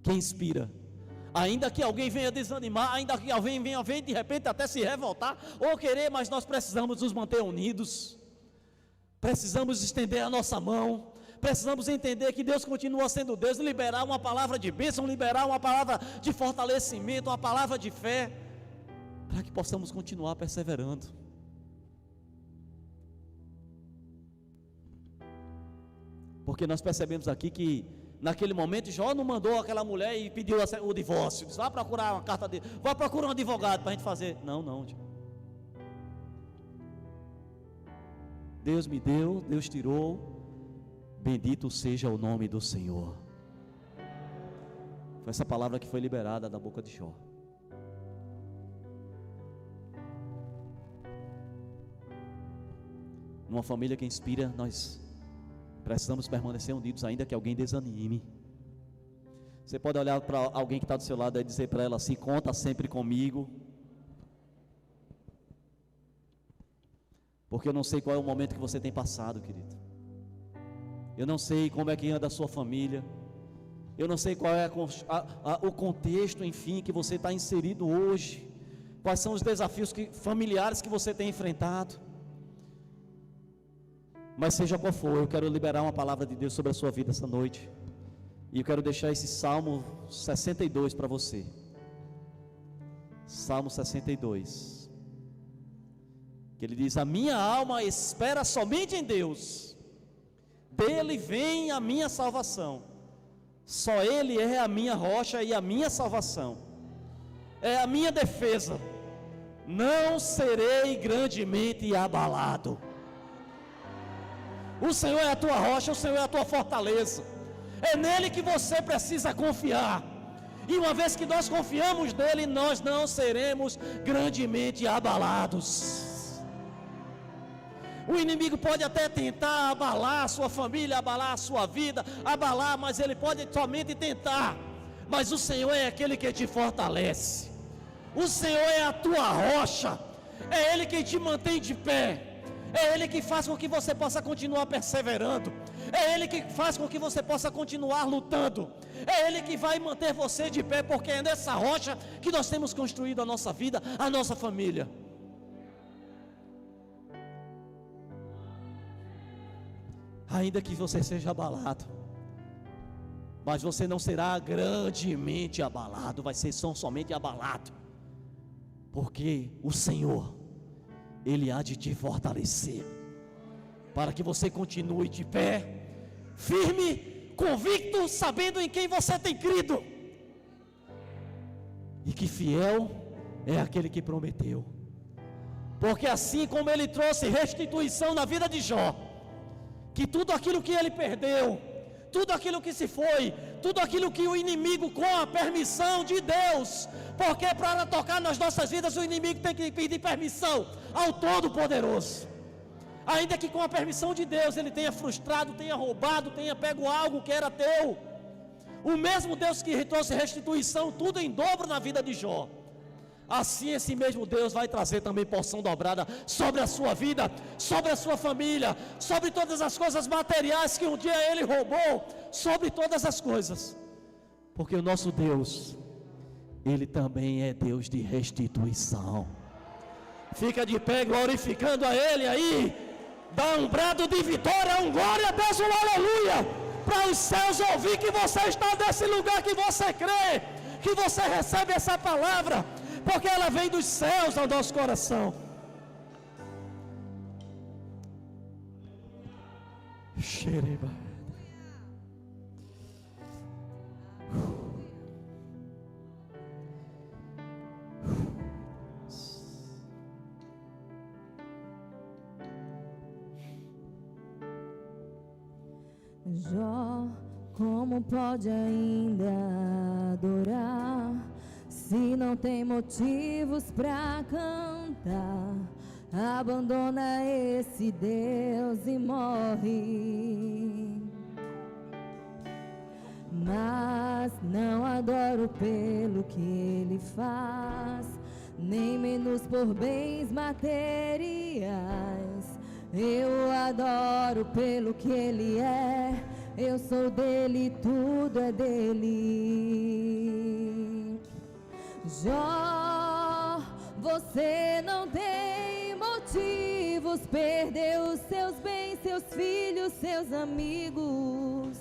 quem inspira, ainda que alguém venha desanimar, ainda que alguém venha de repente até se revoltar ou querer, mas nós precisamos nos manter unidos, precisamos estender a nossa mão, precisamos entender que Deus continua sendo Deus, liberar uma palavra de bênção, liberar uma palavra de fortalecimento, uma palavra de fé, para que possamos continuar perseverando. Porque nós percebemos aqui que naquele momento Jó não mandou aquela mulher e pediu o divórcio, disse: vá procurar uma carta de, vá procurar um advogado para a gente fazer. Não. Deus me deu, Deus tirou, bendito seja o nome do Senhor. Foi essa palavra que foi liberada da boca de Jó. Numa família que inspira, nós precisamos permanecer unidos, ainda que alguém desanime. Você pode olhar para alguém que está do seu lado e dizer para ela assim: conta sempre comigo. Porque eu não sei qual é o momento que você tem passado, querido. Eu não sei como é que anda a sua família. Eu não sei qual é o contexto, enfim, que você está inserido hoje. Quais são os desafios familiares que você tem enfrentado. Mas seja qual for, eu quero liberar uma palavra de Deus sobre a sua vida essa noite. E eu quero deixar esse Salmo 62 para você. Salmo 62. Que ele diz: a minha alma espera somente em Deus, dele vem a minha salvação. Só Ele é a minha rocha e a minha salvação, é a minha defesa. Não serei grandemente abalado. O Senhor é a tua rocha, o Senhor é a tua fortaleza. É nele que você precisa confiar. E uma vez que nós confiamos nele, nós não seremos grandemente abalados. O inimigo pode até tentar abalar a sua família, abalar a sua vida, abalar, mas ele pode somente tentar. Mas o Senhor é aquele que te fortalece. O Senhor é a tua rocha. É Ele quem te mantém de pé. É Ele que faz com que você possa continuar perseverando. É Ele que faz com que você possa continuar lutando. É Ele que vai manter você de pé, porque é nessa rocha que nós temos construído a nossa vida, a nossa família. Ainda que você seja abalado, mas você não será grandemente abalado, vai ser somente abalado, porque o Senhor, Ele há de te fortalecer, para que você continue de pé, firme, convicto, sabendo em quem você tem crido, e que fiel é aquele que prometeu, porque assim como Ele trouxe restituição na vida de Jó, que tudo aquilo que ele perdeu, tudo aquilo que se foi, tudo aquilo que o inimigo, com a permissão de Deus, porque para tocar nas nossas vidas o inimigo tem que pedir permissão ao Todo-Poderoso, ainda que com a permissão de Deus ele tenha frustrado, tenha roubado, tenha pego algo que era teu, o mesmo Deus que trouxe restituição, tudo em dobro na vida de Jó, assim esse mesmo Deus vai trazer também porção dobrada sobre a sua vida, sobre a sua família, sobre todas as coisas materiais que um dia ele roubou, sobre todas as coisas, porque o nosso Deus, ele também é Deus de restituição. Fica de pé glorificando a ele aí, dá um brado de vitória, um glória a Deus, um aleluia, para os céus ouvir que você está nesse lugar, que você crê, que você recebe essa palavra, porque ela vem dos céus ao nosso coração. Xereba. Jó, como pode ainda adorar, se não tem motivos pra cantar? Abandona esse Deus e morre. Mas não adoro pelo que ele faz, nem menos por bens materiais. Eu adoro pelo que ele é, eu sou dele, tudo é dele. Jó, você não tem motivos, perdeu os seus bens, seus filhos, seus amigos.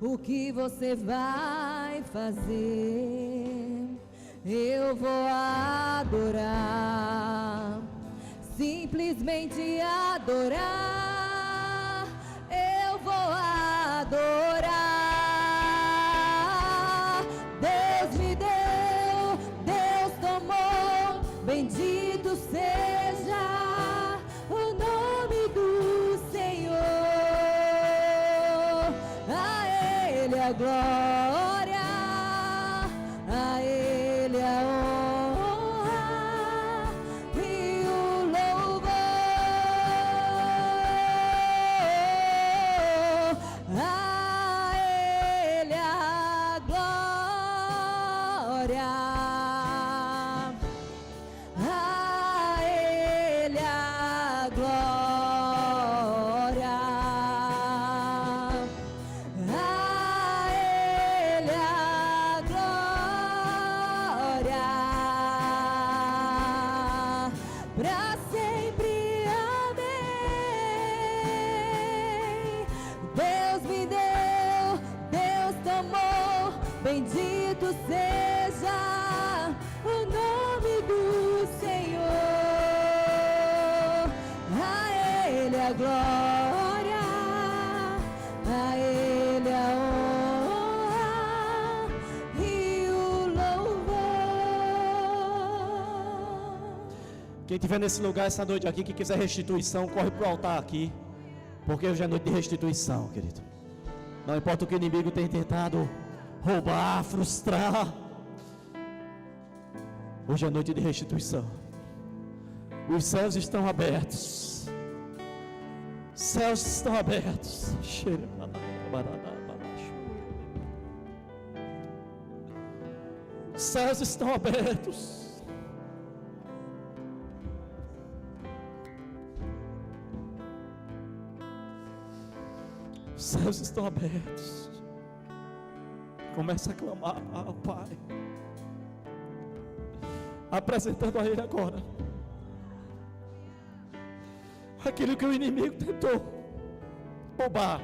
O que você vai fazer? Eu vou adorar, simplesmente adorar. Eu vou adorar. Deus me deu, Deus tomou, bendito seja o nome do Senhor. A Ele a glória, a Ele a honra e o louvor. A Ele a glória, a Ele a glória, a Ele a glória, pra sempre, amém. Deus me deu, Deus tomou, bendito seja o nome do Senhor. A Ele a glória, a Ele a honra e o louvor. Quem estiver nesse lugar essa noite aqui, que quiser restituição, corre para o altar aqui, porque hoje é noite de restituição, querido. Não importa o que o inimigo tem tentado roubar, frustrar, hoje é noite de restituição. Os céus estão abertos, céus estão abertos. Os céus estão abertos. Os céus estão abertos. Começa a clamar ao Pai, apresentando a Ele agora aquilo que o inimigo tentou roubar,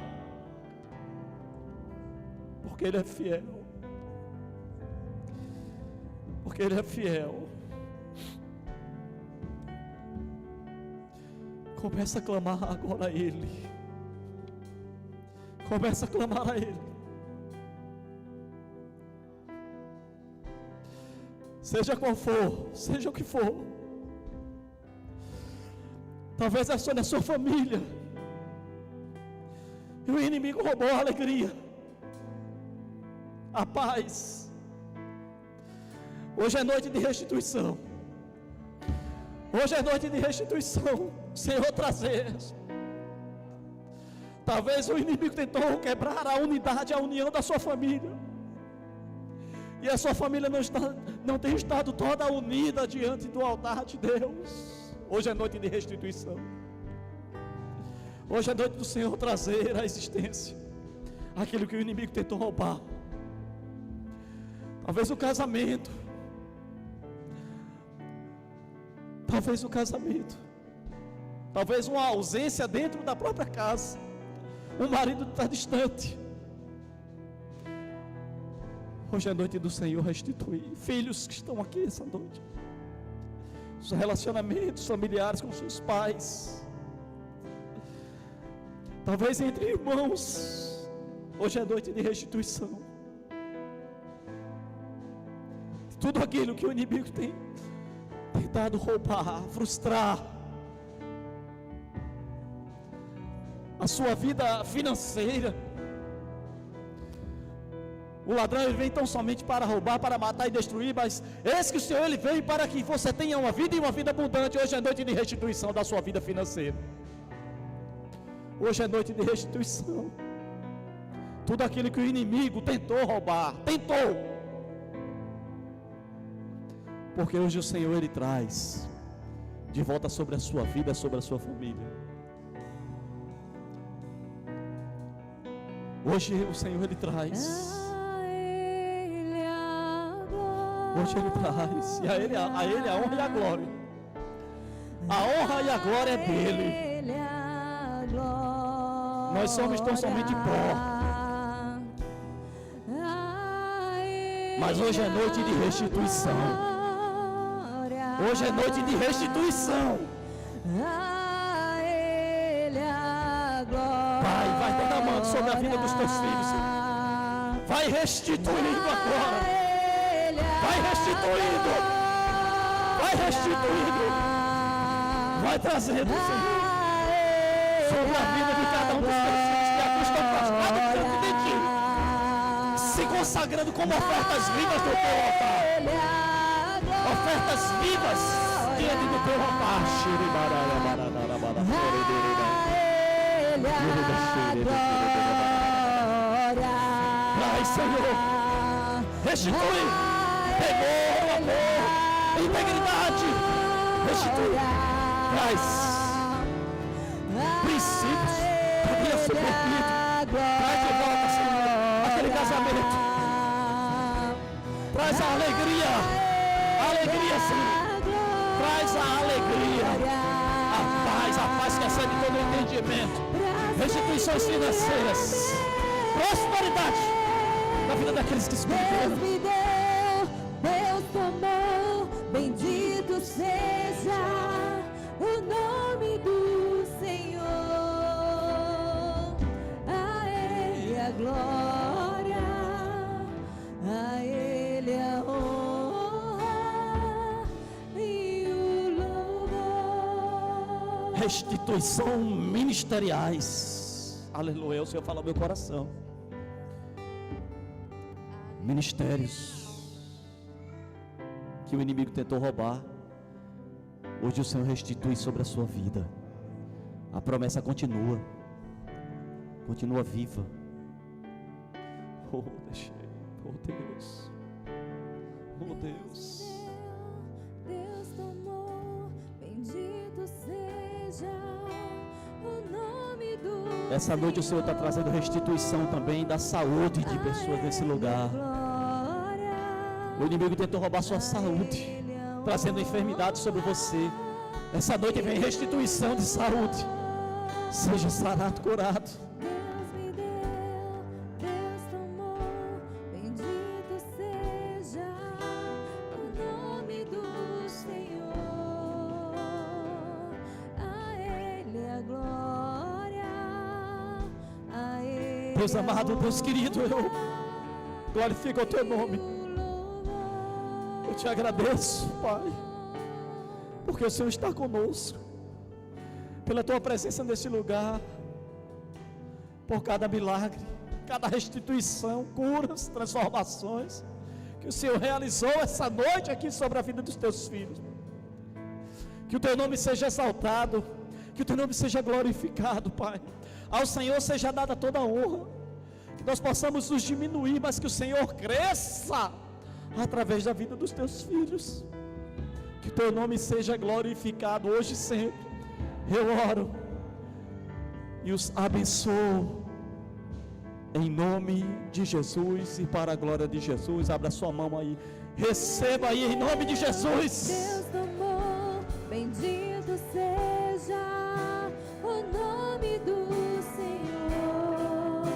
porque Ele é fiel, porque Ele é fiel. Começa a clamar agora a Ele. Começa a clamar a Ele. Seja qual for, seja o que for. Talvez é só na sua família. E o inimigo roubou a alegria, a paz. Hoje é noite de restituição. Hoje é noite de restituição. Senhor, trazer. Talvez o inimigo tentou quebrar a unidade, a união da sua família. E a sua família não tem estado toda unida diante do altar de Deus. Hoje é noite de restituição. Hoje é noite do Senhor trazer à existência aquilo que o inimigo tentou roubar. Talvez o casamento. Talvez o casamento. Talvez uma ausência dentro da própria casa. O marido está distante. Hoje é noite do Senhor restituir. Filhos que estão aqui essa noite. Os relacionamentos familiares com seus pais. Talvez entre irmãos. Hoje é noite de restituição. Tudo aquilo que o inimigo tem tentado roubar, frustrar. A sua vida financeira. O ladrão ele vem tão somente para roubar, para matar e destruir, mas eis que o Senhor ele veio para que você tenha uma vida e uma vida abundante. Hoje é noite de restituição da sua vida financeira. Hoje é noite de restituição. Tudo aquilo que o inimigo tentou roubar, porque hoje o Senhor ele traz de volta sobre a sua vida, sobre a sua família. Hoje o Senhor ele traz. Hoje ele traz. E a ele a honra e a glória. A honra e a glória é dele. Nós somos tão somente pó. Mas hoje é noite de restituição. Hoje é noite de restituição. Pai, vai derramando sobre a vida dos teus filhos. Vai restituindo agora. Vai restituindo. Vai restituindo. Vai trazendo, Senhor, sobre a vida de cada um dos teus filhos que aqui estão prostrados diante de ti, se consagrando como ofertas vivas do teu altar. Ofertas vivas diante do teu altar. Traz, Senhor, restitui temor, amor, integridade. Restitui, traz princípios que havia sido perdido. Traz de volta, Senhor, aquele casamento. Traz a alegria, Senhor. Traz a alegria, a paz que excede todo entendimento. Restituições financeiras, prosperidade na vida daqueles que se perderam. Deus me deu, Deus tomou, bendito seja o nome do Senhor. A Ele a glória, a Ele a honra e o louvor. Restituição ministeriais. Aleluia, o Senhor fala ao meu coração. Ministérios que o inimigo tentou roubar, hoje o Senhor restitui sobre a sua vida. A promessa continua viva. Oh Deus, oh Deus. Deus tomou, bendito seja o nome do Essa noite o Senhor está trazendo restituição também da saúde de pessoas nesse lugar. O inimigo tentou roubar sua saúde, trazendo enfermidade sobre você. Essa noite vem restituição de saúde. Seja sarado, curado. Deus me deu, Deus tomou, bendito seja o nome do Senhor. A Ele a glória, a Ele. Deus amado, Deus querido, eu glorifico o teu nome. Eu te agradeço, Pai, porque o Senhor está conosco, pela tua presença nesse lugar. por cada milagre, cada restituição, curas, transformações que o Senhor realizou essa noite aqui sobre a vida dos teus filhos. Que o teu nome seja exaltado, que o teu nome seja glorificado, Pai. Ao Senhor seja dada toda a honra, que nós possamos nos diminuir, mas que o Senhor cresça através da vida dos teus filhos. Que o teu nome seja glorificado hoje e sempre. Eu oro e os abençoo em nome de Jesus e para a glória de Jesus. Abra sua mão aí, receba aí em nome de Jesus. Deus do amor, bendito seja o nome do Senhor.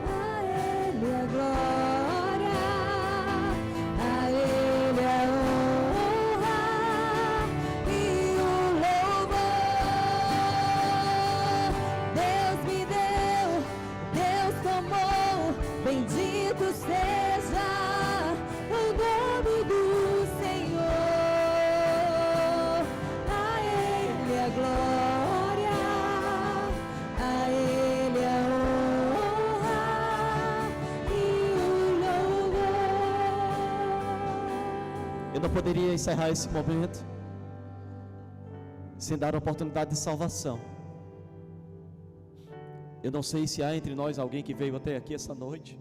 A Ele a glória, a Ele a honra e o louvor. Deus me deu, Deus tomou, bendito seja o nome do Senhor. A Ele a glória, a Ele a honra e o louvor. Eu não poderia encerrar esse momento sem dar a oportunidade de salvação. Eu não sei se há entre nós alguém que veio até aqui essa noite,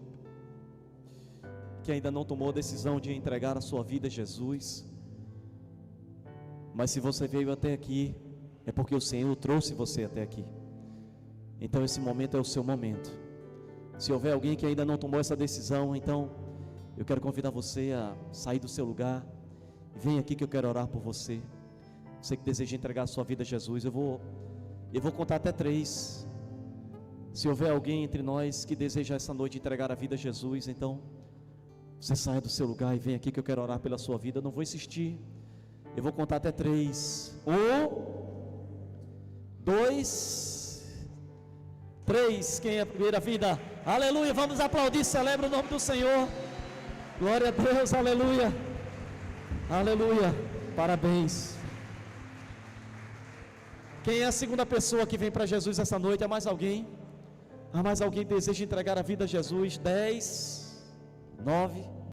que ainda não tomou a decisão de entregar a sua vida a Jesus. Mas se você veio até aqui, é porque o Senhor trouxe você até aqui. Então esse momento é o seu momento. Se houver alguém que ainda não tomou essa decisão, então eu quero convidar você a sair do seu lugar. Vem aqui que eu quero orar por você. Você que deseja entregar a sua vida a Jesus, eu vou contar até 3. Se houver alguém entre nós que deseja essa noite entregar a vida a Jesus, então você saia do seu lugar e vem aqui que eu quero orar pela sua vida. Eu não vou insistir. Eu vou contar até 3. 1, 2, 3. Quem é a primeira vida? Aleluia. Vamos aplaudir. Celebra o nome do Senhor. Glória a Deus. Aleluia. Aleluia. Parabéns. Quem é a segunda pessoa que vem para Jesus essa noite? Há mais alguém? Há mais alguém que deseja entregar a vida a Jesus? 10, 9.